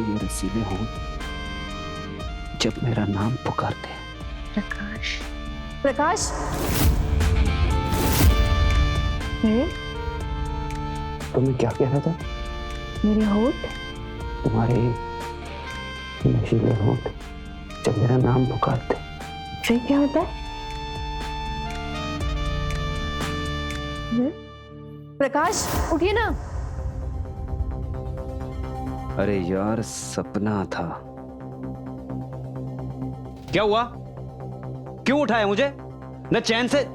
ये रसीले होंठ जब मेरा नाम पुकारते हैं। प्रकाश, प्रकाश, तुम्हें क्या कह रहा था? मेरे होठ, तुम्हारे नशीले होठ जब मेरा नाम पुकारते। फिर क्या होता है? प्रकाश उठिए ना। अरे यार सपना था। क्या हुआ? क्यों उठाया मुझे? न चैन से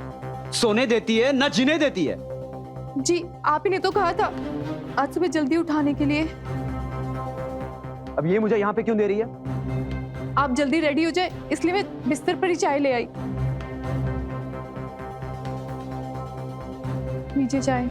सोने देती है न जीने देती है। जी आप ही ने तो कहा था आज सुबह जल्दी उठाने के लिए। अब ये मुझे यहाँ पे क्यों दे रही है? आप जल्दी रेडी हो जाए इसलिए मैं बिस्तर पर ही चाय ले आई। नीचे चाय।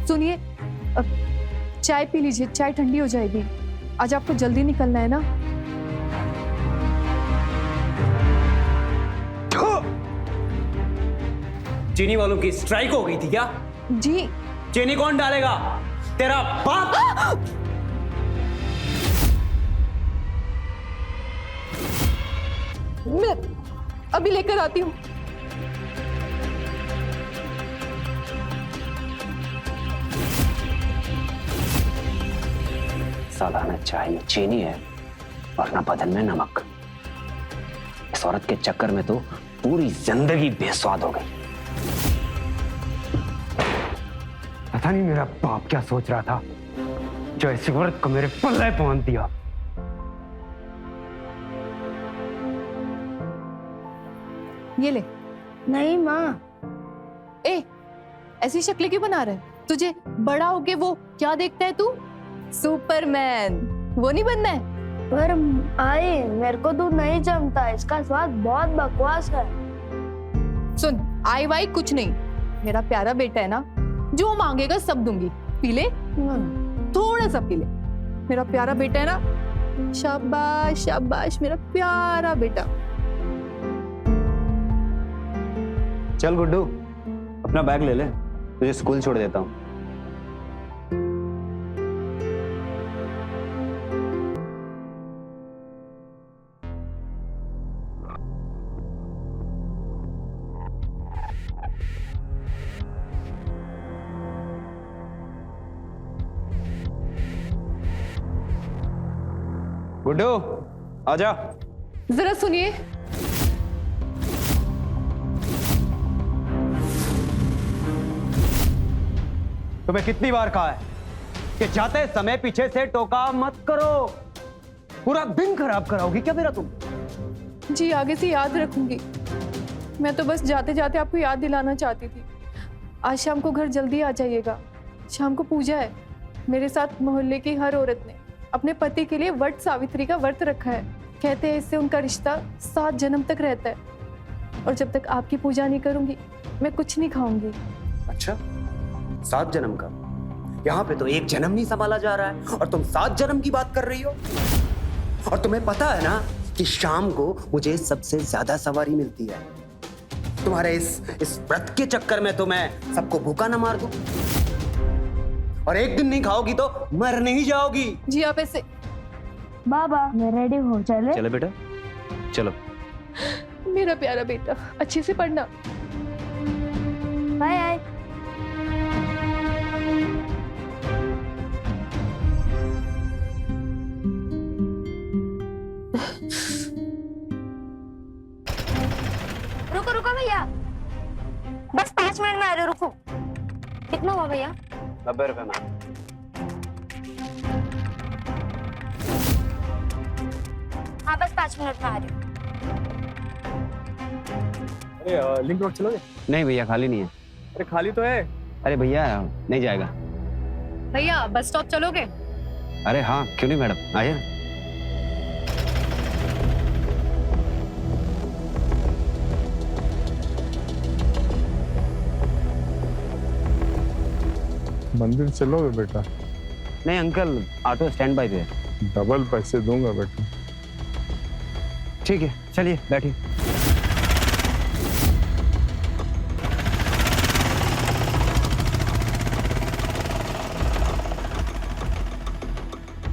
सुनिए चाय पी लीजिए, चाय ठंडी हो जाएगी। आज आपको जल्दी निकलना है ना? चीनी वालों की स्ट्राइक हो गई थी क्या? जी। चीनी कौन डालेगा? तेरा बाप। मैं अभी लेकर आती हूँ। साला न चाय में चीनी है और न बदन में नमक। इस औरत के चक्कर में तो पूरी जिंदगी बेस्वाद हो गई। पता नहीं मेरा बाप क्या सोच रहा था जो ऐसी औरत को मेरे पल्ले पहुंच दिया। ये ले। नहीं माँ। ए, ऐसी शक्लें क्यों बना रहे? तुझे बड़ा होके वो क्या देखता है तू? सुपरमैन। वो नहीं बनना है? पर आई मेरे को दूध नहीं जमता, इसका स्वाद बहुत बकवास है। सुन, आई वाई कुछ नहीं। मेरा प्यारा बेटा है ना, जो मांगेगा सब दूंगी। पी ले, थोड़ा सा पी ले। मेरा प्यारा बेटा है ना। शाबाश शाबाश मेरा प्यारा बेटा। चल गुड्डू अपना बैग ले ले, तुझे स्कूल छोड़ देता हूँ। गुड्डू आजा। जरा सुनिए। तुम्हें कितनी बार कहा है कि जाते समय पीछे से टोका मत करो। पूरा दिन खराब कराओगी क्या मेरा तुम? जी आगे से याद रखूंगी। मैं तो बस जाते जाते आपको याद दिलाना चाहती थी। आज शाम को घर जल्दी आ जाइएगा। शाम को पूजा है। मेरे साथ मोहल्ले की हर औरत ने अपने पति के लिए वट सावित्री का व्रत रखा है। कहते हैं इससे उनका रिश्ता 7 जन्म तक रहता है। और जब तक आपकी पूजा नहीं करूंगी मैं कुछ नहीं खाऊंगी। अच्छा 7 जन्म का? यहाँ पे तो 1 जन्म नहीं संभाला जा रहा है और तुम 7 जन्म की बात कर रही हो। और तुम्हें पता है ना कि शाम को मुझे सबसे ज्यादा सवारी मिलती है। तुम्हारे इस व्रत के चक्कर में तो मैं सबको भूखा ना मार दूं। और एक दिन नहीं खाओगी तो मर नहीं जाओगी। जी आप ऐसे। बाबा मैं रेडी हो, चले? चलो बेटा चलो। मेरा प्यारा बेटा अच्छे से पढ़ना। Bye bye. रुको रुको भैया, बस 5 मिनट में आ रहे हो। रुको। कितना हुआ भैया? 90 रुपए में। हाँ बस 5 मिनट में आ रही हूँ। अरे लिंक रोड चलोगे? नहीं भैया खाली नहीं है। अरे खाली तो है। अरे भैया नहीं जाएगा। भैया बस स्टॉप चलोगे? अरे हाँ क्यों नहीं मैडम, आइए। मंदिर चलोगे बेटा? नहीं अंकल ऑटो स्टैंड बाय पे है। डबल पैसे दूंगा बेटा। ठीक है, चलिए बैठिए।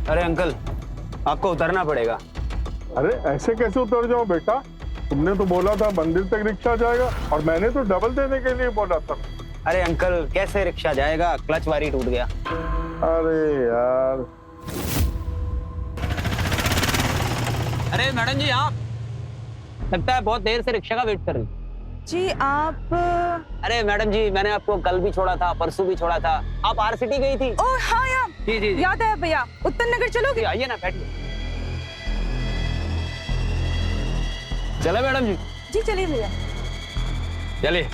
अरे अंकल, आपको उतरना पड़ेगा। अरे ऐसे कैसे उतर जाओ बेटा? तुमने तो बोला था मंदिर तक रिक्शा जाएगा और मैंने तो डबल देने के लिए बोला था। अरे अंकल, कैसे रिक्शा जाएगा? क्लच वारी टूट गया। अरे यार। अरे मैडम जी, आप लगता है बहुत देर से रिक्शा का वेट कर रही। जी आप अरे मैडम जी, मैंने आपको कल भी छोड़ा था, परसों भी छोड़ा था। आप आर सिटी गई थी। ओ हाँ यार, जी जी जी। याद है भैया। उत्तर नगर चलोगे? आइए ना, बैठिए। चले मैडम जी? जी चलिए भैया। चलिए।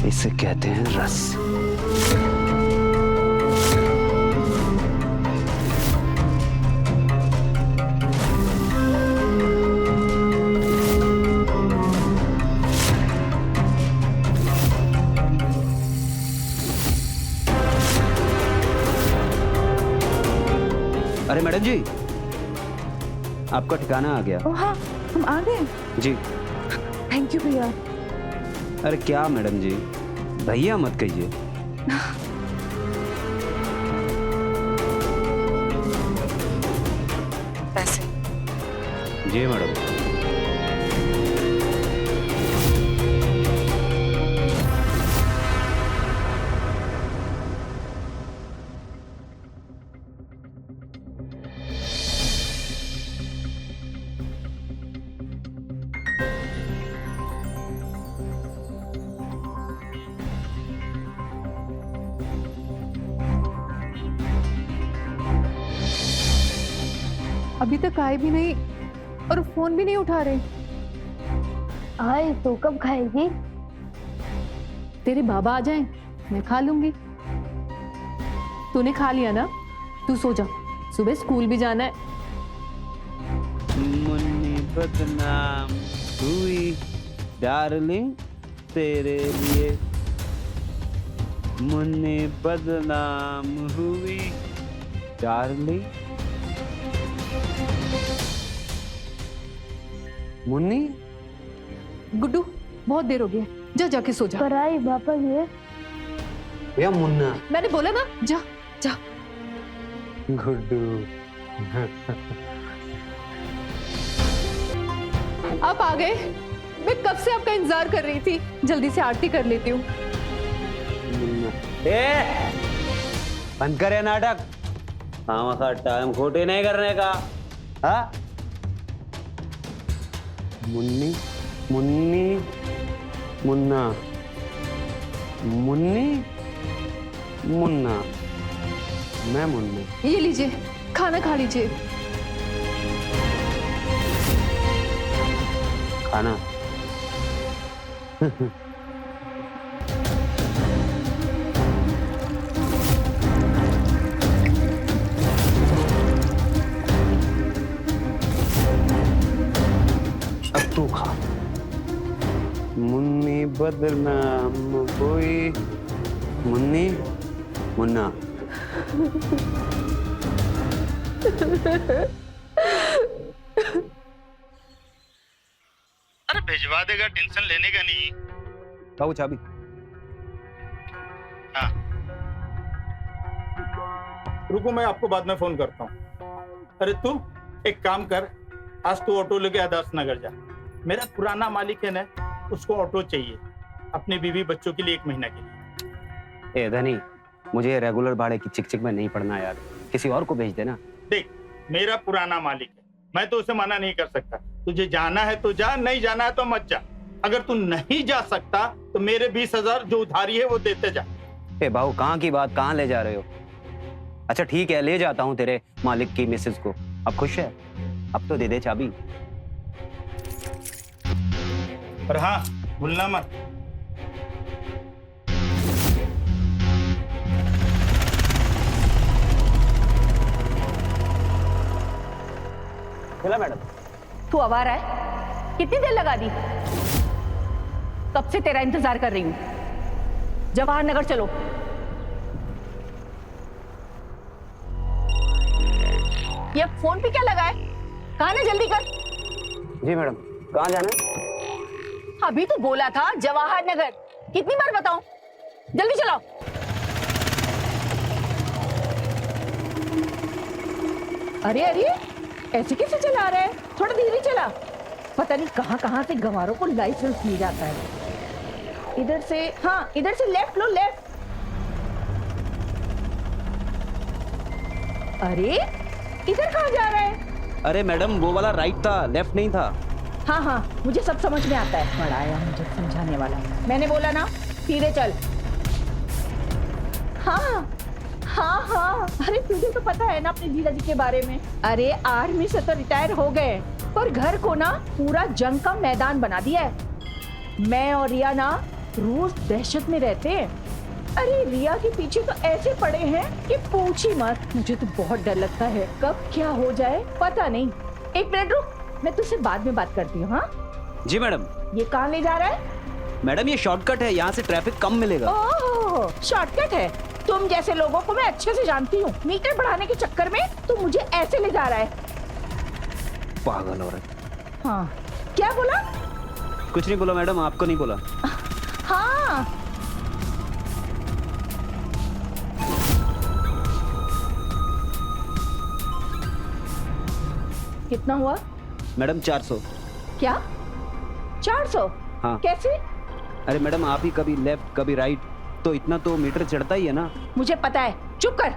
इसे कहते हैं रस। अरे मैडम जी, आपका ठिकाना आ गया। ओ हाँ, हम आ गए। जी। थैंक यू भैया। अरे क्या मैडम जी, भैया मत कहिए। पैसे? जी मैडम। अभी तक आए भी नहीं और फोन भी नहीं उठा रहे। आए तो कब खाएगी? तेरे बाबा आ जाएं, मैं खा लूंगी। तूने खा लिया ना? तू सो जा, सुबह स्कूल भी जाना है। मुन्नी बदनाम हुई डार्लिंग तेरे लिए, मुन्नी बदनाम हुई डार्लिंग। मुन्नी? गुड्डू, बहुत देर हो गई है, जा जाके सो जा। पर आई वापस ये। या मुन्ना? मैंने बोला ना, जा जा। गुड्डू। आप आ गए। मैं कब से आपका इंतजार कर रही थी। जल्दी से आरती कर लेती हूँ। बंद करे नाटक। हाँ, टाइम खोटे नहीं करने का। हाँ? मुन्नी, मुन्नी, मुन्ना, मुन्नी, मुन्ना, मैं मुन्ना। ये लीजिए, खाना खा लीजिए। खाना? अब तू खा। मुन्नी बदनाम हुई, मुन्नी, मुन्ना। अरे भिजवा देगा, टेंशन लेने का नहीं। बाबू चाबी। हाँ, रुको, मैं आपको बाद में फोन करता हूँ। अरे तू एक काम कर, आज तू ऑटो लेके आदर्श नगर जा। मेरा पुराना मालिक है ना, उसको ऑटो चाहिए अपने बीवी बच्चों के लिए 1 महीना के लिए। ए धनी, मुझे रेगुलर भाड़े की चिक-चिक में नहीं पड़ना यार, किसी और को भेज देना। देख, मेरा पुराना मालिक है, मैं तो उसे मना नहीं कर सकता। तुझे जाना है तो जा, नहीं जाना है तो मत जा। अगर तू नहीं जा सकता तो मेरे 20,000 जो उधारी है वो देते जा। ए भाऊ, कहाँ की बात कहाँ ले जा रहे हो? अच्छा ठीक है, ले जाता हूँ तेरे मालिक की मिसेज को। अब खुश है? अब तो दे दे चाबी। और हाँ, भूलना मत। चला मैडम। तू आवारा है, कितनी देर लगा दी? कब से तेरा इंतजार कर रही हूँ। जवाहर नगर चलो। ये फोन पे क्या लगा है? कहा ना, जल्दी कर। जी मैडम, कहाँ जाना है? अभी तो बोला था जवाहर नगर, कितनी बार बताऊं? जल्दी चलाओ। अरे अरे, ऐसे कैसे चला रहा है? थोड़ा धीरे चला। पता नहीं कहां से गंवारों को लाइसेंस मिल जाता है। इधर से, हाँ इधर से लेफ्ट लो, लेफ्ट। अरे इधर कहाँ जा रहा है? अरे मैडम, वो वाला राइट था, लेफ्ट नहीं था। हाँ हाँ, मुझे सब समझ में आता है। बड़ा आया मुझे समझाने वाला। मैंने बोला ना, सीधे चल। हाँ हाँ हाँ, अरे तुझे तो पता है ना अपने जीजा जी के बारे में। अरे आर्मी से तो रिटायर हो गए, पर घर को ना पूरा जंग का मैदान बना दिया है। मैं और रिया ना रोज दहशत में रहते हैं। अरे रिया के पीछे तो ऐसे पड़े हैं कि पूछ ही मत। मुझे तो बहुत डर लगता है, कब क्या हो जाए पता नहीं। एक मिनट रुक, मैं तुझसे बाद में बात करती हूँ। हाँ जी मैडम। ये कहाँ ले जा रहा है? मैडम ये शॉर्टकट है, यहाँ से ट्रैफिक कम मिलेगा। ओह, शॉर्टकट है। तुम जैसे लोगों को मैं अच्छे से जानती हूँ। मीटर बढ़ाने के चक्कर में तू मुझे ऐसे ले जा रहा है। पागल औरत। हाँ, क्या बोला? कुछ नहीं बोला मैडम, आपको नहीं बोला। हाँ, कितना हुआ? मैडम 400। क्या 400? हाँ। कैसे? अरे मैडम, आप ही कभी लेफ्ट कभी राइट, तो इतना तो मीटर चढ़ता ही है ना। मुझे पता है, चुप कर।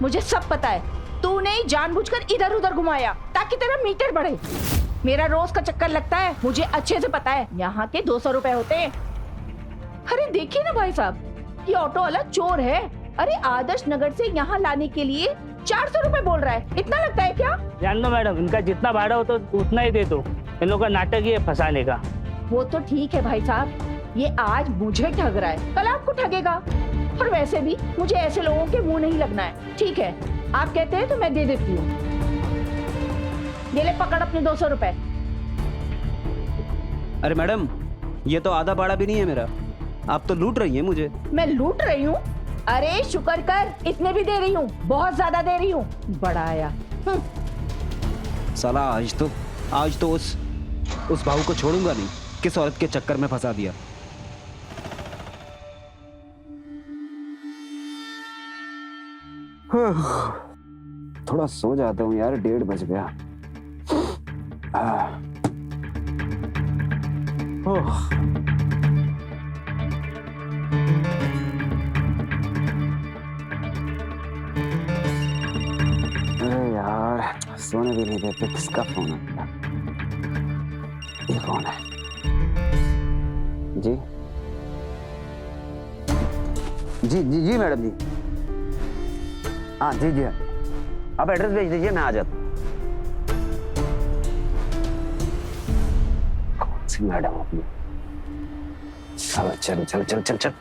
मुझे सब पता है। तूने ही जानबूझकर इधर उधर घुमाया ताकि तेरा मीटर बढ़े। मेरा रोज का चक्कर लगता है, मुझे अच्छे से पता है। यहाँ के 200 रुपए होते हैं। अरे देखिए ना भाई साहब, ये ऑटो वाला चोर है। अरे आदर्श नगर से यहाँ लाने के लिए 400 रुपए बोल रहा है। इतना लगता है क्या? जान दो मैडम, इनका जितना भाड़ा हो तो उतना ही दे दो। इन लोगों का नाटक ही है फंसाने का। वो तो ठीक है भाई साहब, ये आज मुझे ठग रहा है, कल आपको ठगेगा। और वैसे भी मुझे ऐसे लोगों के मुंह नहीं लगना है। ठीक है, आप कहते हैं तो मैं दे देती हूँ। ये ले पकड़ अपने 200 रुपए। अरे मैडम, ये तो आधा भाड़ा भी नहीं है मेरा। आप तो लूट रही हैं मुझे। मैं लूट रही हूँ? अरे शुक्र कर, इतने भी दे रही हूँ, बहुत ज्यादा दे रही हूँ। बड़ा आया। साला आज तो उस भाऊ को छोड़ूंगा नहीं। किस औरत के चक्कर में फंसा दिया। थोड़ा सो जाता हूँ यार, 1:30 बज गया। अरे यार, सोने भी नहीं देते। किसका फोन है? ये कौन है? जी जी जी जी मैडम जी। हाँ जी जी, आप एड्रेस भेज दीजिए, मैं आ जाता हूँ। कौन सी मैडम अपनी? चलो चलो चलो चलो चल चल।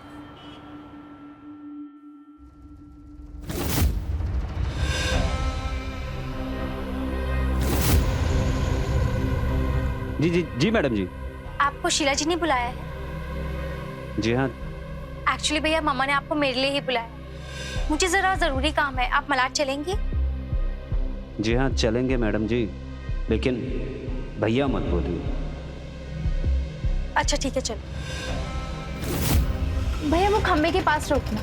जी जी जी मैडम जी। आपको शीला जी ने बुलाया है? जी हाँ। एक्चुअली भैया, मम्मा ने आपको मेरे लिए ही बुलाया है। मुझे जरा जरूरी काम है। आप मलाड चलेंगे? जी हाँ चलेंगे मैडम जी, लेकिन भैया मत बोलिए। अच्छा ठीक है, चलो। भैया वो खंबे के पास रोकना।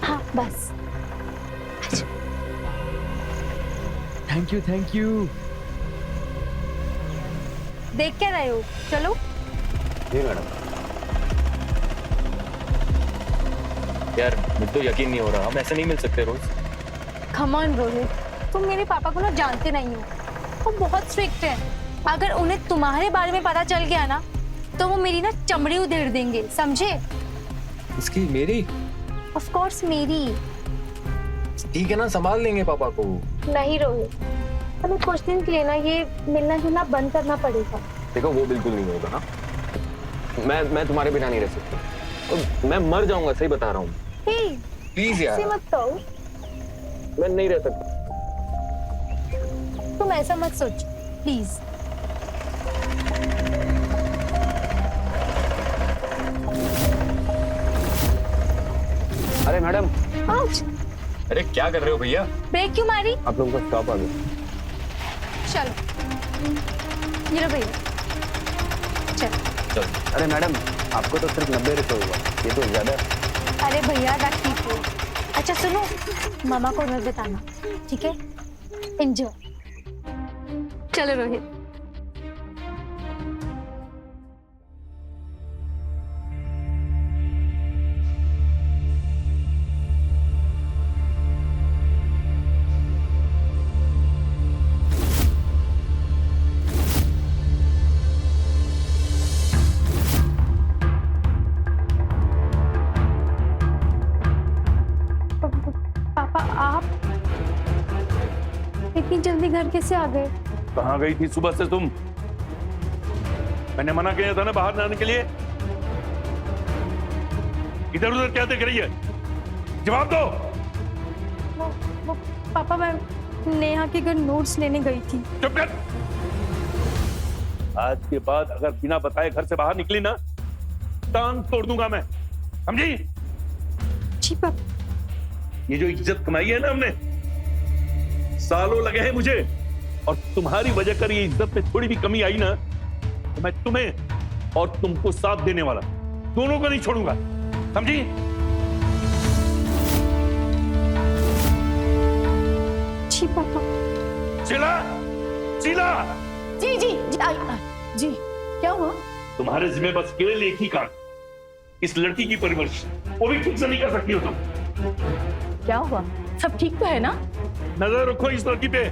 हाँ बस। अच्छा। Thank you. देख क्या रहे हो? चलो। जी मैडम। यार मुझे तो यकीन नहीं हो रहा, हम ऐसे नहीं मिल सकते रोज। कम ऑन रोहित, तुम मेरे पापा को ना जानते नहीं हो। वो बहुत स्ट्रिक्ट हैं अगर उन्हें तुम्हारे बारे में पता चल गया ना तो वो मेरी ना चमड़ी उधेड़ देंगे, समझे? इसकी मेरी? ऑफ कोर्स मेरी। ठीक है ना, संभाल लेंगे पापा को। नहीं रोहित, हमें कुछ दिन के लिए ना ये मिलना जुलना बंद करना पड़ेगा। देखो वो बिल्कुल नहीं होगा ना, मैं तुम्हारे बिना नहीं रह सकता, और मैं मर जाऊंगा, सही बता रहा हूँ। प्लीज यार, ऐसे मत कहो, मैं नहीं रह सकता। तुम ऐसा मत सोच प्लीज। अरे मैडम, आउच! अरे क्या कर रहे हो भैया? ब्रेक क्यों मारी? आप लोगों का स्टॉप आ गया। चलो ये लो भैया, चल। चल। अरे मैडम, आपको तो सिर्फ 90 रुपए हुआ, ये तो ज्यादा है। अरे भैया रखी को। अच्छा सुनो, मामा को मत बताना, ठीक है? एंजॉय। चलो रोहित। पापा आप इतनी जल्दी घर कैसे आ गए? कहाँ गई थी सुबह से तुम? मैंने मना किया था ना बाहर जाने के लिए। इधर उधर क्या देख रही है? जवाब दो। वो पापा मैं नेहा के घर नोट्स लेने गई थी। चुप कर। आज के बाद अगर बिना बताए घर से बाहर निकली ना, टांग तोड़ दूंगा मैं, समझी? जी पापा। ये जो इज्जत कमाई है ना हमने, सालों लगे हैं मुझे, और तुम्हारी वजह कर ये इज्जत में थोड़ी भी कमी आई ना तो मैं तुम्हें और तुमको साथ देने वाला दोनों को नहीं छोड़ूंगा, समझी? जी पापा। शीला, शीला, जी जी जी, जी क्या हुआ? तुम्हारे जिम्मे बस केवल एक ही काम, इस लड़की की परवरिश, वो भी ठीक से नहीं कर सकती हो तुम। क्या हुआ? सब ठीक तो है ना? नजर रखो इस लड़की पे,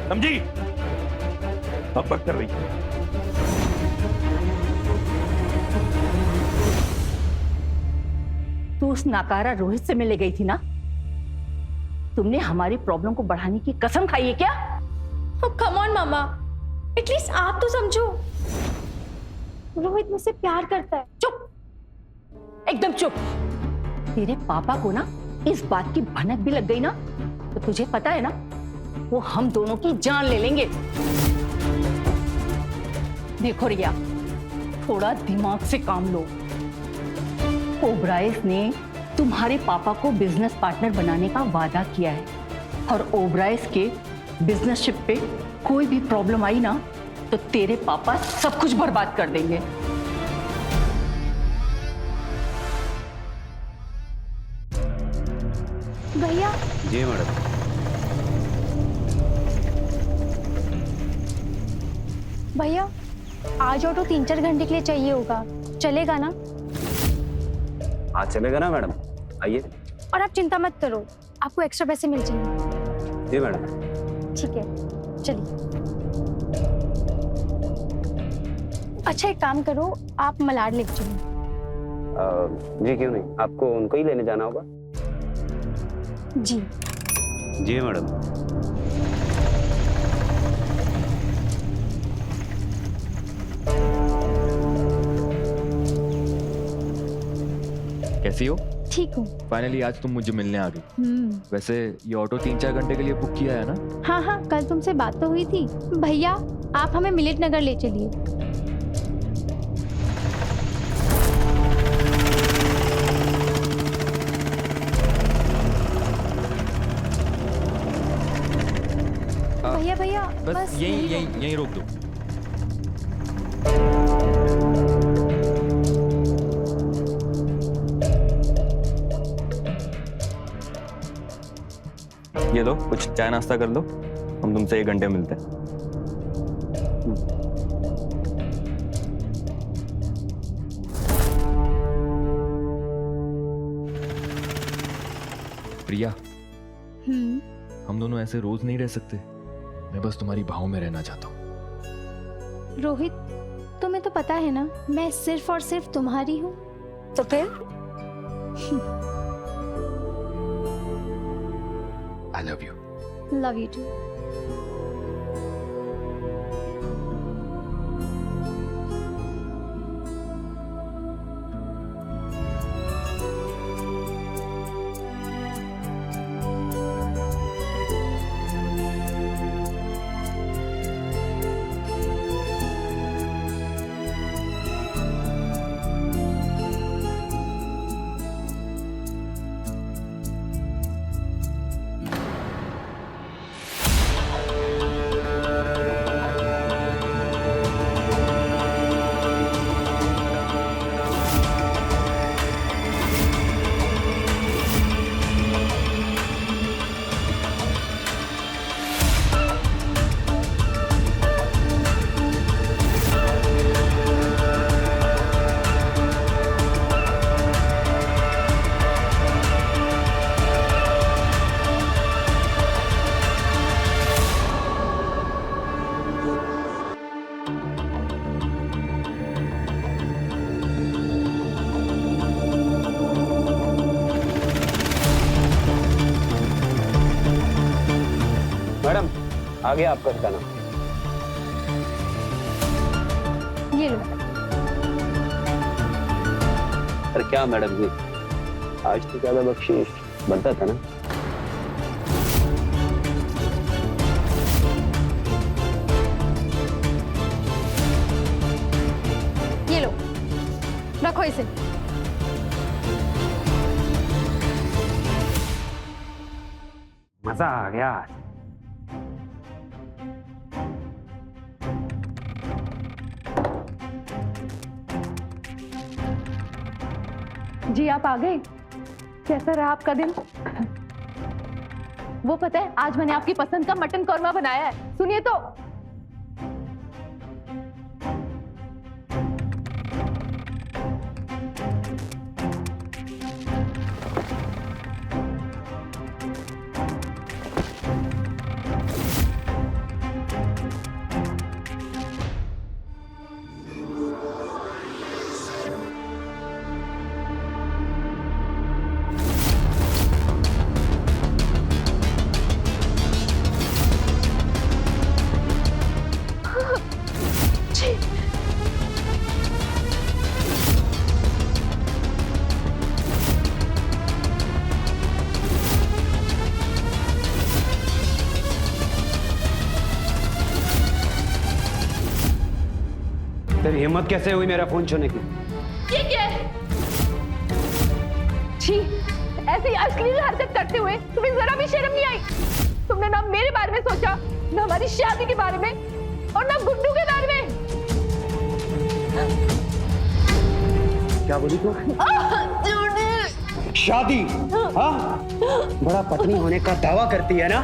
समझी? अब बक कर रही है। तू उस नाकारा रोहित से मिलने गई थी ना? तुमने हमारी प्रॉब्लम को बढ़ाने की कसम खाई है क्या? कम ऑन मामा, एटलीस्ट आप तो समझो, रोहित मुझसे प्यार करता है। चुप, एकदम चुप। तेरे पापा को ना इस बात की भनक भी लग गई ना तो तुझे पता है ना, वो हम दोनों की जान ले लेंगे। देखो रिया, थोड़ा दिमाग से काम लो। ओबराइस ने तुम्हारे पापा को बिजनेस पार्टनर बनाने का वादा किया है, और ओबराइस के बिजनेसशिप पे कोई भी प्रॉब्लम आई ना तो तेरे पापा सब कुछ बर्बाद कर देंगे। भैया। जी मैडम। भैया आज ऑटो 3-4 घंटे के लिए चाहिए होगा, चलेगा ना? आज चलेगा ना मैडम, आइए। और आप चिंता मत करो, आपको एक्स्ट्रा पैसे मिल जाएंगे। जी मैडम। ठीक है, चलिए। अच्छा एक काम करो, आप मलाड लेके चलो। जी क्यों नहीं, आपको उनको ही लेने जाना होगा। जी जी मैडम। कैसी हो? ठीक हूँ। फाइनली आज तुम मुझे मिलने आ गई। वैसे ये ऑटो 3-4 घंटे के लिए बुक किया है ना? हाँ हाँ, कल तुमसे बात तो हुई थी। भैया आप हमें मिलिट नगर ले चलिए। भैया भैया बस यहीं रोक दो। ये लो, कुछ चाय नाश्ता कर लो, हम तुमसे 1 घंटे मिलते हैं। प्रिया, हम दोनों ऐसे रोज नहीं रह सकते। मैं बस तुम्हारी बाहों में रहना चाहता हूँ। रोहित, तुम्हें तो पता है ना मैं सिर्फ और सिर्फ तुम्हारी हूँ। तो फिर I love you. Love you too. Madam, आ गया आपका ठिकाना। ये लो। अरे क्या मैडम जी, आज तो ज्यादा बख्शीश बनता था ना। ये लो, रखो इसे। मजा आ गया। जी आप आ गए। कैसा रहा आपका दिन? वो पता है आज मैंने आपकी पसंद का मटन कौरमा बनाया है, सुनिए तो। तेरी हिम्मत कैसे हुई मेरा फोन छूने की? ये क्या है? छी, ऐसी अश्लील हरकत करते हुए तुम्हें जरा भी शर्म नहीं आई? तुमने ना मेरे बारे में सोचा, ना हमारी शादी के बारे में, और ना गुड्डू के बारे में। क्या बोली तू? शादी? हाँ? बड़ा पत्नी होने का दावा करती है ना?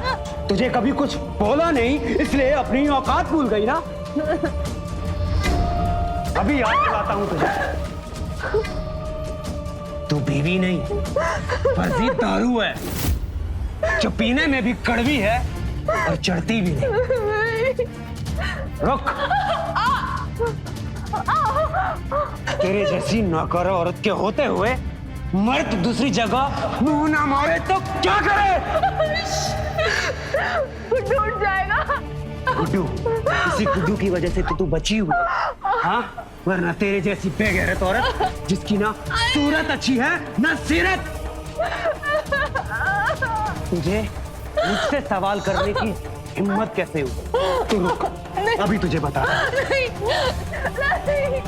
तुझे कभी कुछ बोला नहीं, इसलिए अपनी औकात भूल गई ना? अभी याद दिलाता हूं तुझे। तू बीवी नहीं, फर्जी दारू है, जो पीने में भी कड़वी है और चढ़ती भी नहीं। रुक। तेरे जैसी नौकर औरत के होते हुए मर्द दूसरी जगह मुंह ना मारे तो क्या करे? गुड्डू उठ जाएगा। गुड्डू, इसी गुड्डू की वजह से तो तू बची हुई, हाँ? वरना तेरे जैसी बेगैरत औरत जिसकी ना सूरत अच्छी है ना सीरत, तुझे मुझसे सवाल करने की हिम्मत कैसे हुई? तू रुक, अभी तुझे बता। नहीं, नहीं,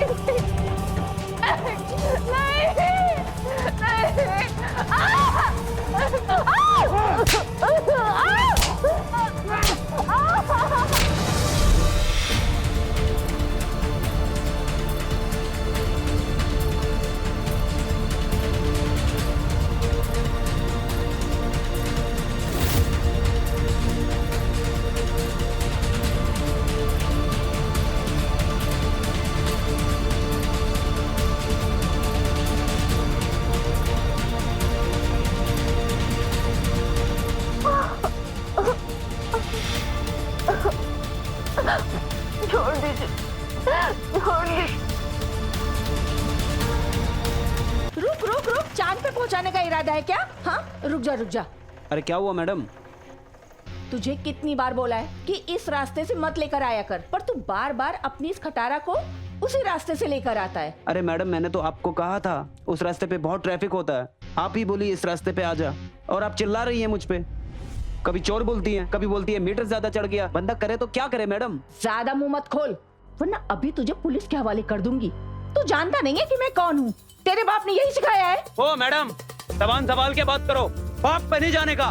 पहुंचाने का इरादा है क्या? हाँ, रुक जा। अरे क्या हुआ मैडम? तुझे कितनी बार बोला है कि इस रास्ते से मत लेकर आया कर, पर तू बार बार अपनी इस खटारा को उसी रास्ते से लेकर आता है। अरे मैडम मैंने तो आपको कहा था उस रास्ते पे बहुत ट्रैफिक होता है, आप ही बोली इस रास्ते पे आ जा, और आप चिल्ला रही हैं मुझ पे। कभी चोर बोलती हैं, कभी बोलती है मीटर ज्यादा चढ़ गया। बंदा करे तो क्या करे मैडम? ज्यादा मुंह मत खोल, वरना अभी तुझे पुलिस के हवाले कर दूंगी। तू जानता नहीं है कि मैं कौन हूँ? तेरे बाप ने यही सिखाया है। ओ मैडम, जबान संभाल के बात करो, बाप पे नहीं जाने का,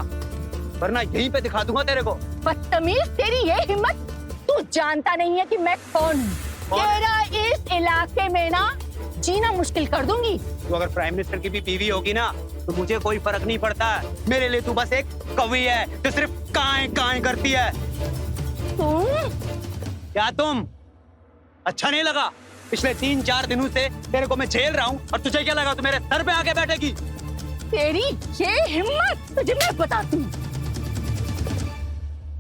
वरना यहीं पे दिखा दूंगा तेरे को। बदतमीज, तेरी ये हिम्मत! तू जानता नहीं है कि मैं कौन हूँ? तेरा इस इलाके में ना जीना मुश्किल कर दूंगी। तू अगर प्राइम मिनिस्टर की भी बीवी होगी ना तो मुझे कोई फर्क नहीं पड़ता है। मेरे लिए तू बस एक कवि है जो सिर्फ काएं काएं करती है। तुम? क्या तुम? अच्छा नहीं लगा? पिछले 3-4 दिनों से तेरे को मैं झेल रहा हूँ और तुझे क्या लगा तू मेरे सर पे आके बैठेगी? तेरी ये हिम्मत तुझे मैं बताती हूँ।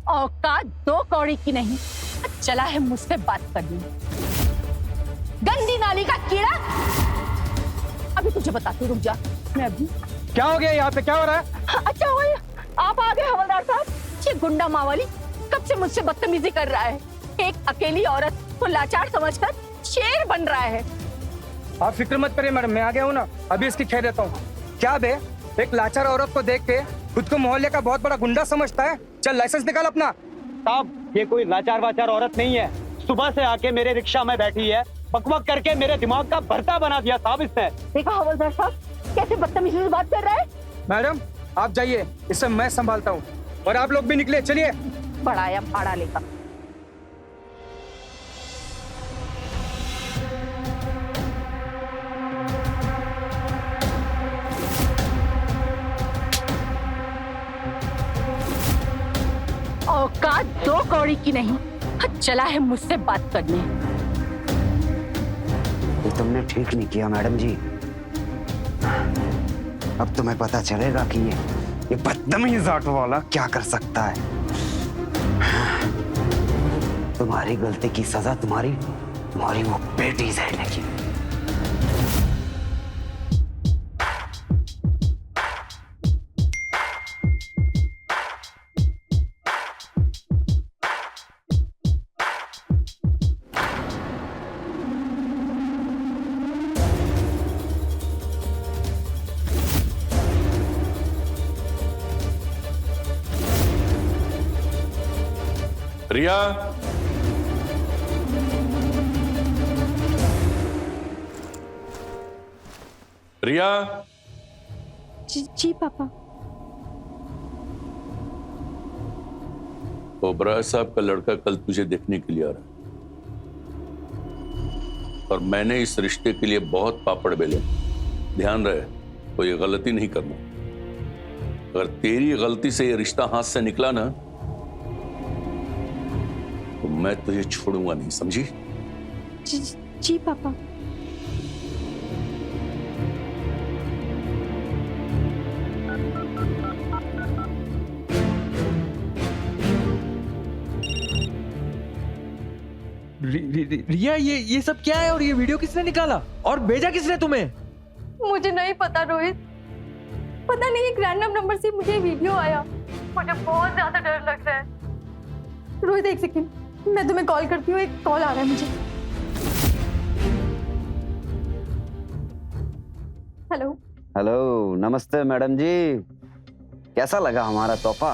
औकात 2 कौड़ी की नहीं, चला है मुझसे बात करनी। गंदी नाली का कीड़ा, अभी तुझे बताती हूँ, रुक जा। मैं अभी क्या हो गया यहाँ पे? क्या हो रहा है? अच्छा हो गया, आप आ गए हवलदार साहब। ये गुंडा मावाली कब से मुझसे बदतमीजी कर रहा है। एक अकेली औरत को लाचार समझकर शेर बन रहा है। आप फिक्र मत करिए मैडम, मैं आ गया हूँ ना, अभी इसकी खैर देता हूँ। क्या बे, एक लाचार औरत को देख के खुद को मोहल्ले का बहुत बड़ा गुंडा समझता है? चल लाइसेंस निकाल अपना। साहब ये कोई लाचार वाचार औरत नहीं है, सुबह से आके मेरे रिक्शा में बैठी है, बकबक करके मेरे दिमाग का भरता बना दिया साहब इसने। देखा हवलदार साहब कैसे बदतमीजी से बात कर रहा है। मैडम आप जाइए, इसे मैं संभालता हूँ, और आप लोग भी निकले, चलिए। बढ़ाया भाड़ा लेकर। औकात 2 कौड़ी की नहीं, चला है मुझसे बात करने। ये तुमने ठीक नहीं किया मैडम जी। अब तुम्हें पता चलेगा कि ये बदतमीज ऑटो वाला क्या कर सकता है। तुम्हारी गलती की सजा तुम्हारी वो बेटी सहेगी। रिया, रिया। जी पापा। ओबराय साहब का लड़का कल तुझे देखने के लिए आ रहा है, और मैंने इस रिश्ते के लिए बहुत पापड़ बेले। ध्यान रहे, तो ये गलती नहीं करना। अगर तेरी गलती से ये रिश्ता हाथ से निकला ना तो मैं तुझे छोड़ूंगा नहीं, समझी? जी पापा। रिया ये सब क्या है, और ये वीडियो किसने निकाला और भेजा किसने तुम्हें? मुझे नहीं पता रोहित, पता नहीं एक रैंडम नंबर से मुझे वीडियो आया। मुझे बहुत ज्यादा डर लग रहा है। रोहित एक सेकंड, मैं तुम्हें कॉल करती हूँ, एक कॉल आ रहा है मुझे। हेलो। हेलो, नमस्ते मैडम जी। कैसा लगा हमारा तोहफा?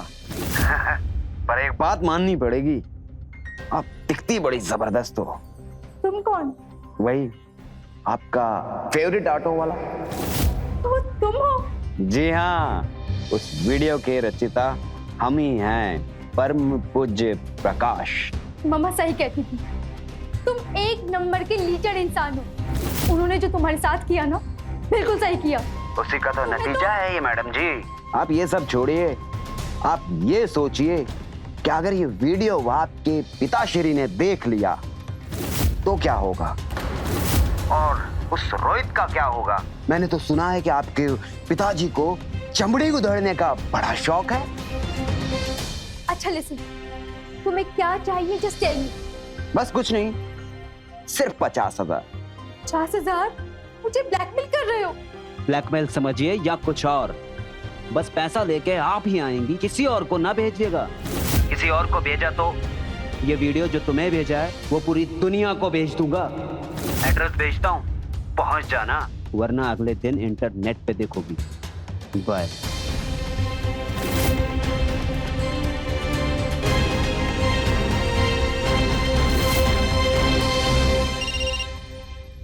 पर एक बात माननी पड़ेगी, आप दिखती बड़ी जबरदस्त हो। तुम कौन? वही आपका फेवरेट ऑटो वाला। तो तुम हो? जी हाँ, उस वीडियो के रचिता हम ही हैं, परम पूज्य प्रकाश। मम्मा सही कहती थी, तुम एक नंबर के लीचर इंसान हो। उन्होंने जो तुम्हारे साथ किया ना, बिल्कुल सही किया। उसी का तो नतीजा है ये मैडम जी। आप ये सब छोड़िए, आप ये सोचिए कि अगर ये वीडियो आपके पिताश्री ने देख लिया तो क्या होगा, और उस रोहित का क्या होगा। मैंने तो सुना है कि आपके पिताजी को चमड़ी उधेड़ने का बड़ा शौक है। अच्छा लिसन, तुम्हें क्या चाहिए, जस्ट टेल मी। बस कुछ नहीं, सिर्फ 50,000। 50,000? मुझे ब्लैकमेल कर रहे हो? ब्लैकमेल समझिए या कुछ और, बस पैसा लेके आप ही आएंगी, किसी और को ना भेजिएगा। किसी और को भेजा तो ये वीडियो जो तुम्हें भेजा है वो पूरी दुनिया को भेज दूंगा। एड्रेस भेजता हूँ, पहुंच जाना, वरना अगले दिन इंटरनेट पे देखोगी। बाय।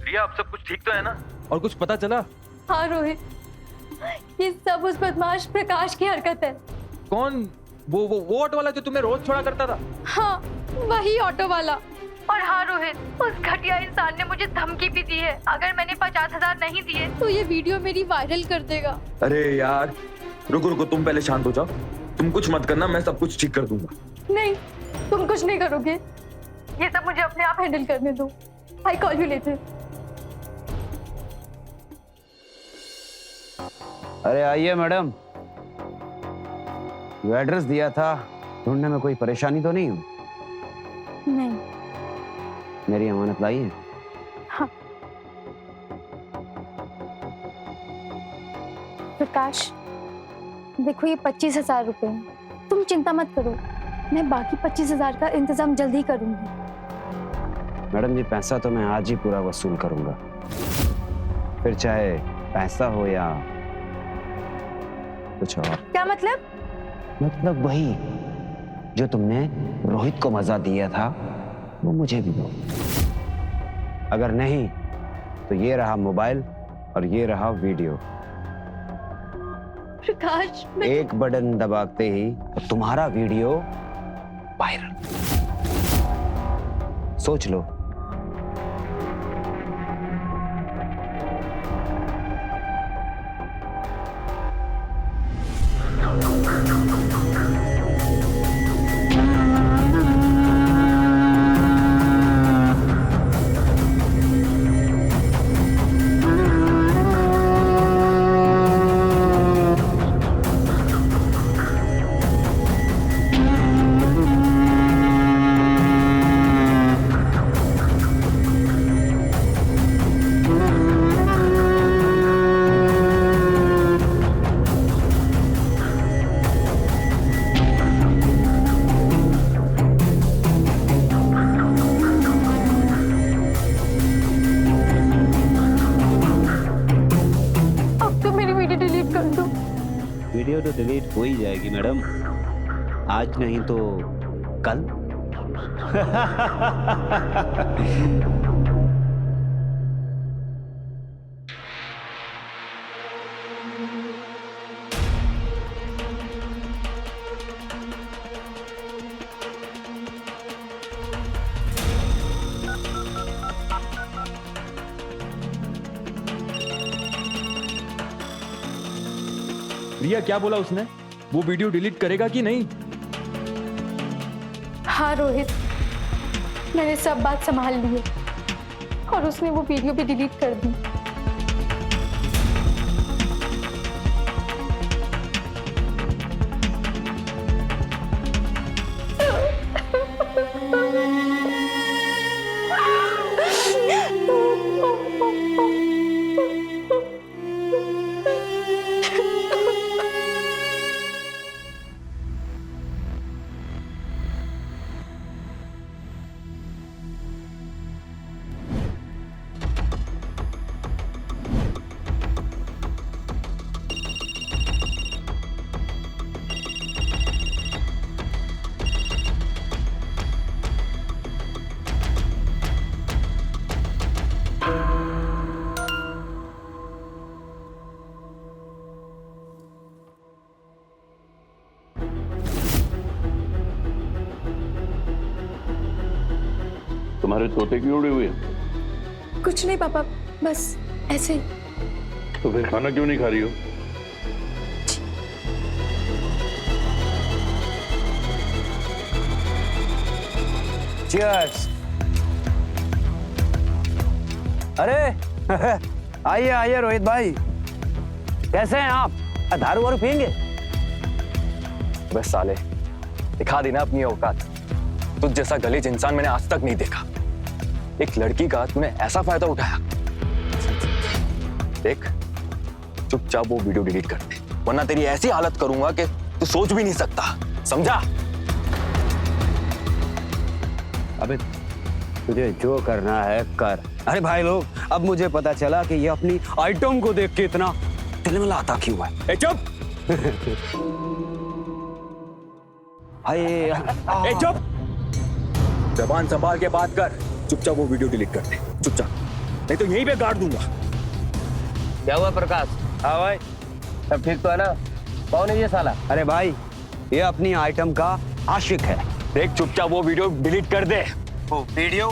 रिया, अब सब कुछ ठीक तो है ना? और कुछ पता चला? हाँ रोहित, ये सब उस बदमाश प्रकाश की हरकत है। कौन? वो ऑटो वाला जो तुम्हें रोज छोड़ा करता था? हाँ, वही ऑटो वाला। और हाँ रोहित, उस घटिया इंसान ने मुझे धमकी भी दी है, अगर मैंने 50,000 नहीं दिए तो ये वीडियो मेरी वायरल कर देगा। अरे यार, रुको रुको, तुम पहले शांत हो जाओ। तुम कुछ मत करना, मैं सब कुछ ठीक कर दूंगा। नहीं, तुम कुछ नहीं करोगे, ये सब मुझे अपने आप हैंडल करने दो। I call you later. अरे आइए मैडम, जो एड्रेस दिया था ढूंढने में कोई परेशानी तो नहीं हो? नहीं। मेरी अमानत लाई है? हाँ। प्रकाश, देखो ये 25,000 रुपए हैं, तुम चिंता मत करो, मैं बाकी 25,000 का इंतजाम जल्दी करूंगी। मैडम जी, पैसा तो मैं आज ही पूरा वसूल करूंगा, फिर चाहे पैसा हो या कुछ और। क्या मतलब? मतलब वही जो तुमने रोहित को मजा दिया था वो मुझे भी दो। अगर नहीं तो ये रहा मोबाइल और ये रहा वीडियो। प्रकाश, एक बटन दबाते ही तो तुम्हारा वीडियो वायरल। सोच लो। वीडियो तो डिलीट हो ही जाएगी मैडम, आज नहीं तो कल। रिया, क्या बोला उसने? वो वीडियो डिलीट करेगा कि नहीं? हाँ रोहित, मैंने सब बात संभाल ली है और उसने वो वीडियो भी डिलीट कर दी। तुम्हारे तोते क्यों उड़े हुए? कुछ नहीं पापा, बस ऐसे ही। तो फिर खाना क्यों नहीं खा रही हो? Cheers! अरे आइए आइए रोहित भाई, कैसे हैं आप? दारू वारू पियेंगे? बस साले, दिखा दी ना अपनी औकात। तुझ जैसा गलीज इंसान मैंने आज तक नहीं देखा। एक लड़की का तूने ऐसा फायदा उठाया। देख, चुपचाप वो वीडियो डिलीट कर दे, वरना तेरी ऐसी हालत करूंगा कि तू सोच भी नहीं सकता, समझा? अबे तुझे जो करना है कर। अरे भाई लोग, अब मुझे पता चला कि ये अपनी आइटम को देख के इतना तिलमिलाता क्यों है। ए चुप! ए चुप! जबान संभाल के बात कर, चुपचाप वो वीडियो डिलीट कर दे, चुपचाप, नहीं तो यहीं पे गाड़ दूंगा। क्या हुआ प्रकाश? हाँ भाई, सब ठीक तो है ना? कौन है ये साला? अरे भाई, ये अपनी आइटम का आशिक है। देख, चुपचाप वो वीडियो डिलीट कर दे। वो वीडियो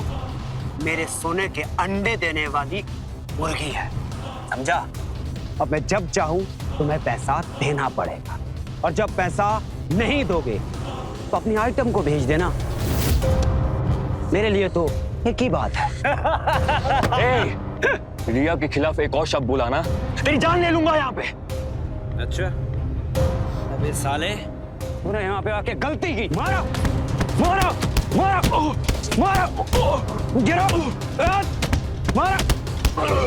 मेरे सोने के अंडे देने वाली मुर्गी है, समझा? अब मैं जब चाहूं तुम्हें पैसा देना पड़ेगा, और जब पैसा नहीं दोगे तो अपनी आइटम को भेज देना। मेरे लिए तो एक ही बात है। ए, रिया के खिलाफ एक और शब्द बोला ना, तेरी जान ले लूंगा यहाँ पे। अच्छा, अबे साले, तूने यहाँ पे आके गलती की। मारो, मारो, मारो, मारो, गिरो, मारो, मारो।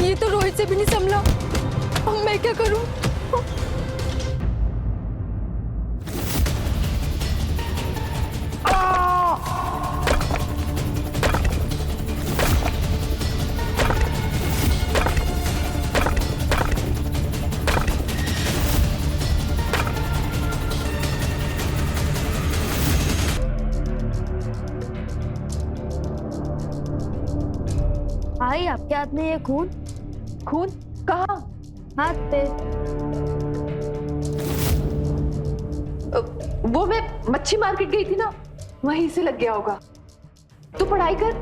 ये तो रोहित से भी नहीं संभला, अब मैं क्या करूं? आई, आपके हाथ में ये खून? खून कहाँ? हाथ पे। वो मैं मच्छी मार्केट गई थी ना, वहीं से लग गया होगा। तू पढ़ाई कर।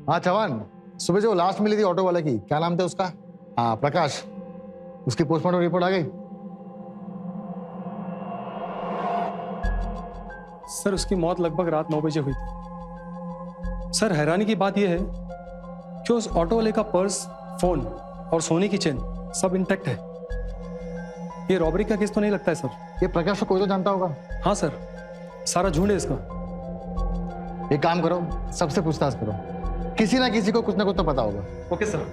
हाँ चौहान, सुबह जो लास्ट मिली थी ऑटो वाले की, क्या नाम था उसका? हाँ प्रकाश, उसकी पोस्टमार्टम रिपोर्ट आ गई? सर उसकी मौत लगभग रात 9 बजे हुई थी। सर हैरानी की बात यह है कि उस ऑटो वाले का पर्स, फोन और सोने की चेन सब इंटैक्ट है। ये रॉबरी का केस तो नहीं लगता है सर। ये प्रकाश को कोई तो जानता होगा। हाँ सर, सारा झूठ है इसका। एक काम करो, सबसे पूछताछ करो, किसी ना किसी को कुछ ना कुछ तो पता होगा। Okay sir.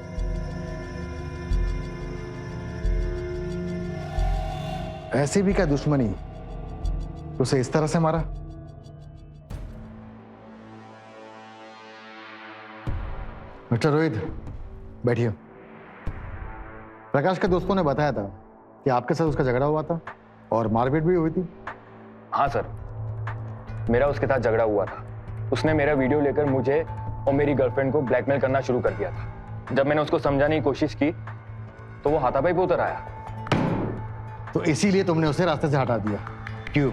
ऐसी भी क्या दुश्मनी, उसे इस तरह से मारा? मिस्टर रोहित, बैठिए। प्रकाश के दोस्तों ने बताया था कि आपके साथ उसका झगड़ा हुआ था और मारपीट भी हुई थी। हाँ सर, मेरा उसके साथ झगड़ा हुआ था। उसने मेरा वीडियो लेकर मुझे और मेरी गर्लफ्रेंड को ब्लैकमेल करना शुरू कर दिया था। जब मैंने उसको समझाने की कोशिश की तो वो हाथापाई पे उतर आया। तो इसीलिए तुमने उसे रास्ते से हटा दिया, क्यों?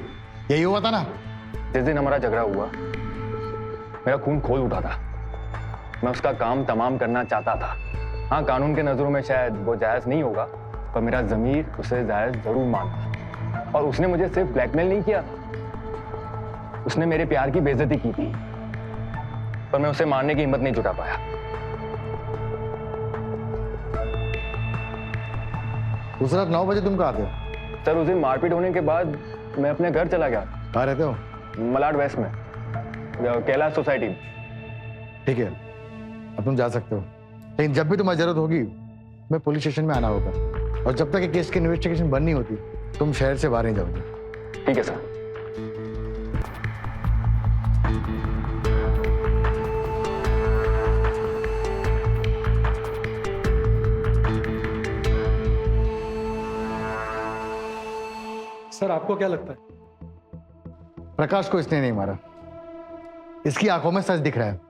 यही हुआ था ना? जिस दिन हमारा झगड़ा हुआ, मेरा खून खोल उठा था। मैं उसका काम तमाम करना चाहता था। हाँ, कानून के नजरों में शायद वो जायज नहीं होगा, पर मेरा ज़मीर उसे जायज जरूर मानता। और उसने मुझे सिर्फ ब्लैकमेल नहीं किया, उसने मेरे प्यार की बेइज्जती की थी, पर मैं उसे मारने की हिम्मत नहीं जुटा पाया। उस रात 9 बजे तुम कहाँ थे? सर, उस दिन मारपीट होने के बाद मैं अपने घर चला गया। कहाँ रहते हो? मलाड वेस्ट में, कैलाश सोसाइटी में। ठीक है, अब तुम जा सकते हो, लेकिन जब भी तुम्हारी जरूरत होगी मैं पुलिस स्टेशन में आना होगा, और जब तक ये केस की इन्वेस्टिगेशन बंद नहीं होती तुम शहर से बाहर नहीं जाओगे। ठीक है सर। सर आपको क्या लगता है? प्रकाश को इसने नहीं मारा, इसकी आंखों में सच दिख रहा है।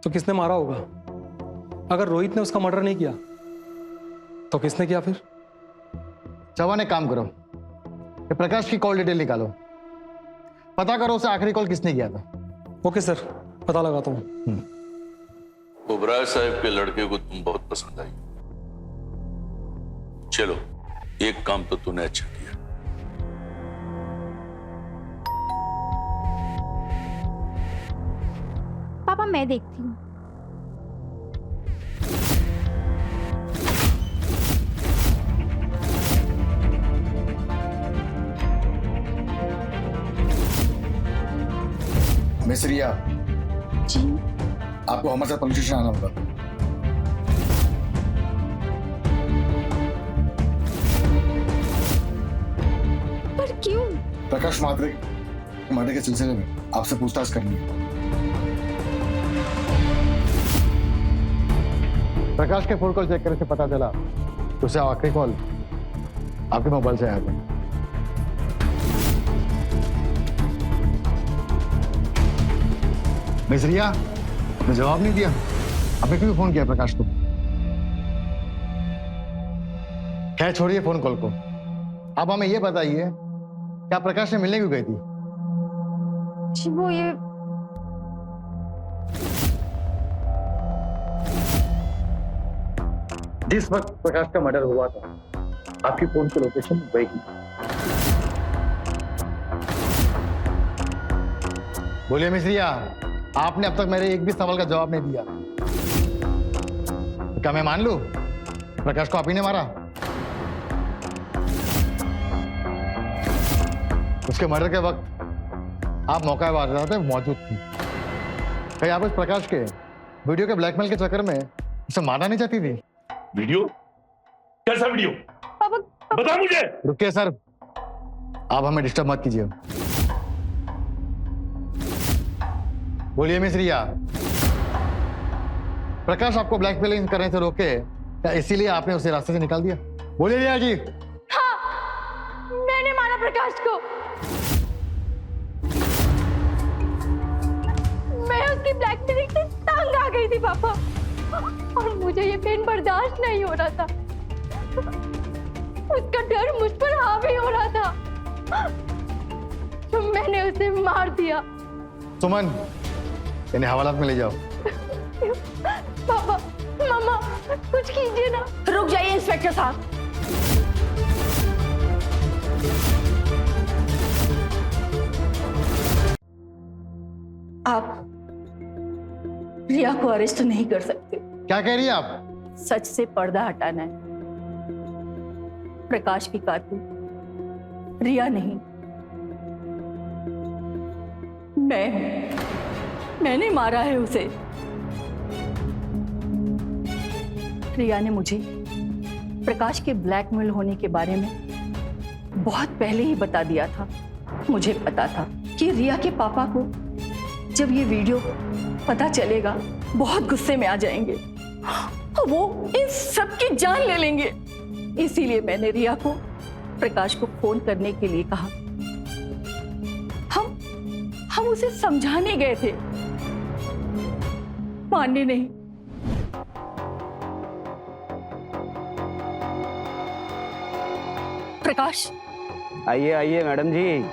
तो किसने मारा होगा? अगर रोहित ने उसका मर्डर नहीं किया तो किसने किया फिर? चौहान, एक काम करो, ये प्रकाश की कॉल डिटेल निकालो, पता करो उसे आखिरी कॉल किसने किया था। ओके सर, पता लगाता हूँ। ओबराय साहब के लड़के को तुम बहुत पसंद आई। चलो, एक काम तो तूने अच्छा किया। पापा मैं देखती हूँ। मिस रिया, जी आपको हमारे साथ पुलिस स्टेशन आना होगा। पर क्यों? प्रकाश मात्रे मर्डर के सिलसिले में आपसे पूछताछ करनी है। प्रकाश के फोन कॉल चेक करने से पता चला कि उसे आखिरी कॉल आपके मोबाइल से आया था। मिस रिया ने जवाब नहीं दिया। आपने क्यों फोन किया प्रकाश को? खैर छोड़िए फोन कॉल को। अब हमें यह बताइए क्या प्रकाश ने मिलने क्यों गई थी? जी वो ये जिस वक्त प्रकाश का मर्डर हुआ था आपकी फोन की लोकेशन वही थी। बोलिए मिस रिया, आपने अब तक मेरे एक भी सवाल का जवाब नहीं दिया। तो क्या मैं मान लूं प्रकाश को आप ही ने मारा? उसके मर्डर के वक्त आप मौका वारदात में मौजूद थी। कहीं आप उस प्रकाश के वीडियो के ब्लैकमेल के चक्कर में उसे मारना नहीं चाहती थी? वीडियो? कैसा वीडियो? बता मुझे। रुकिए सर, आप हमें डिस्टर्ब मत कीजिए। बोलिए मिस रिया, प्रकाश आपको ब्लैकमेलिंग करने से रोके या इसीलिए आपने उसे रास्ते से निकाल दिया? बोलिए रिया जी। हाँ, मैंने मारा प्रकाश को। मैं उसकी ब्लैकमेलिंग से तंग आ गई थी पापा, और मुझे ये पेन बर्दाश्त नहीं हो रहा था। उसका डर मुझ पर हावी हो रहा था, तो मैंने उसे मार दिया। सुमन, इन्हें हवालात में ले जाओ। पापा, मामा, कुछ कीजिए ना। रुक जाइए इंस्पेक्टर साहब। आप रिया को अरेस्ट नहीं कर सकते। क्या कह रही है आप? सच से पर्दा हटाना है। प्रकाश की कातिल रिया नहीं, मैंने मारा है उसे। रिया ने मुझे प्रकाश के ब्लैकमेल होने के बारे में बहुत पहले ही बता दिया था। मुझे पता था कि रिया के पापा को जब ये वीडियो पता चलेगा बहुत गुस्से में आ जाएंगे, वो इन सब की जान ले लेंगे। इसीलिए मैंने रिया को प्रकाश को फोन करने के लिए कहा। हम उसे समझाने गए थे, मानने नहीं। प्रकाश, आइए आइए मैडम जी,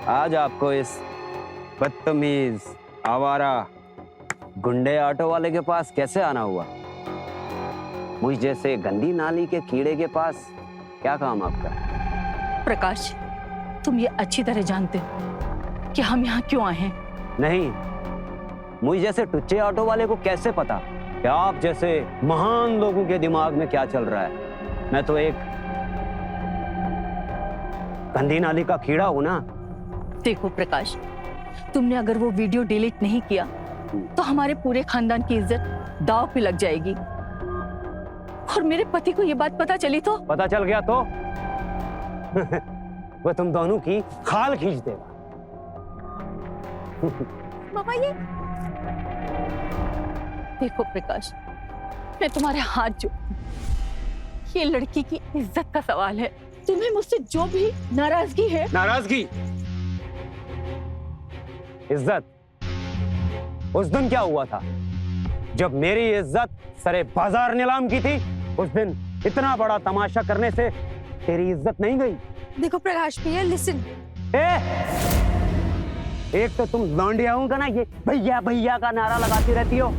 आज आपको इस बदतमीज आवारा गुंडे ऑटो वाले के पास कैसे आना हुआ? मुझ जैसे गंदी नाली के कीड़े के पास क्या काम आपका? प्रकाश, तुम ये अच्छी तरह जानते हो कि हम यहाँ क्यों आए हैं। नहीं, मुझ जैसे टुच्चे ऑटो वाले को कैसे पता कि आप जैसे महान लोगों के दिमाग में क्या चल रहा है? मैं तो एक गंदी नाली का कीड़ा हूं ना। देखो प्रकाश, तुमने अगर वो वीडियो डिलीट नहीं किया तो हमारे पूरे खानदान की इज्जत दांव पे लग जाएगी, और मेरे पति को ये बात पता चली तो? पता चल गया तो वो तुम दोनों की खाल खींच देगा। पापा ये देखो प्रकाश, मैं तुम्हारे हाथ जोड़ती हूं। ये लड़की की इज्जत का सवाल है। तुम्हें मुझसे जो भी नाराजगी है। नाराजगी? इज्जत? उस दिन क्या हुआ था जब मेरी इज्जत सरे बाजार नीलाम की थी? उस दिन इतना बड़ा तमाशा करने से तेरी इज्जत नहीं गई? देखो प्रकाश भैया, लिसन। एक तो तुम लौंडियाओं का ना ये भैया भैया का नारा लगाती रहती हो।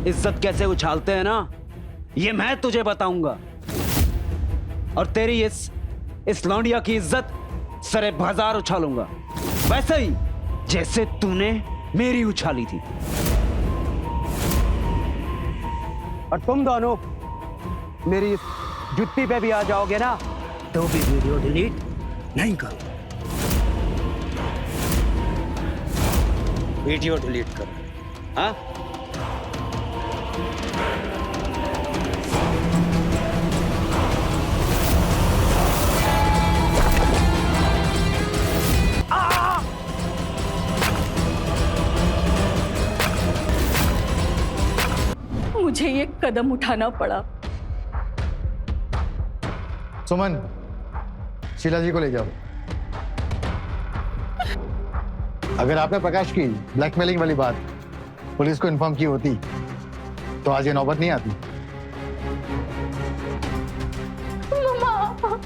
इज्जत कैसे उछालते हैं ना, ये मैं तुझे बताऊंगा। और तेरी इस लौंडिया की इज्जत सरे बाजार उछालूंगा, वैसे ही जैसे तूने मेरी उछाली थी। और तुम दोनों मेरी इस जुत्ती पे भी आ जाओगे ना तो भी वीडियो डिलीट नहीं करो। वीडियो डिलीट करो। हाँ, मुझे ये कदम उठाना पड़ा। सुमन, शीला जी को ले जाओ। अगर आपने प्रकाश की ब्लैकमेलिंग वाली बात पुलिस को इन्फॉर्म की होती तो आज ये नौबत नहीं आती। मम्मा,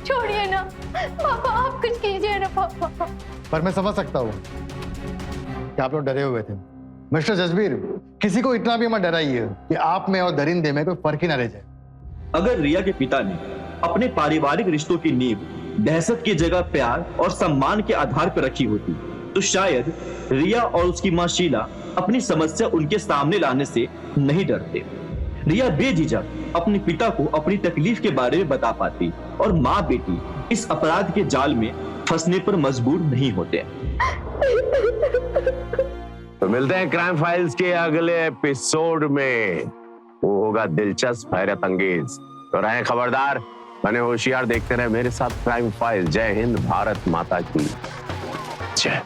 छोड़िए ना पापा, आप कुछ कीजिए ना पापा। पर मैं समझ सकता हूँ कि आप लोग डरे हुए थे। मिस्टर जसबीर, किसी को इतना भी मत डराइए कि आप में और दरिंदे में कोई फर्क ही ना रह जाए। अगर रिया के पिता ने अपने पारिवारिक रिश्तों की नींव दहशत की जगह प्यार और सम्मान के आधार पर रखी होती तो शायद रिया और उसकी मां शीला अपनी समस्या उनके सामने लाने से नहीं डरते। रिया बेझिझक अपने पिता को अपनी तकलीफ के बारे में बता पाती और माँ बेटी इस अपराध के जाल में फंसने पर मजबूर नहीं होते। तो मिलते हैं क्राइम फाइल्स के अगले एपिसोड में। वो होगा दिलचस्प, हैरत अंगेज। तो रहें खबरदार, बने होशियार, देखते रहे मेरे साथ क्राइम फाइल। जय हिंद, भारत माता की जय।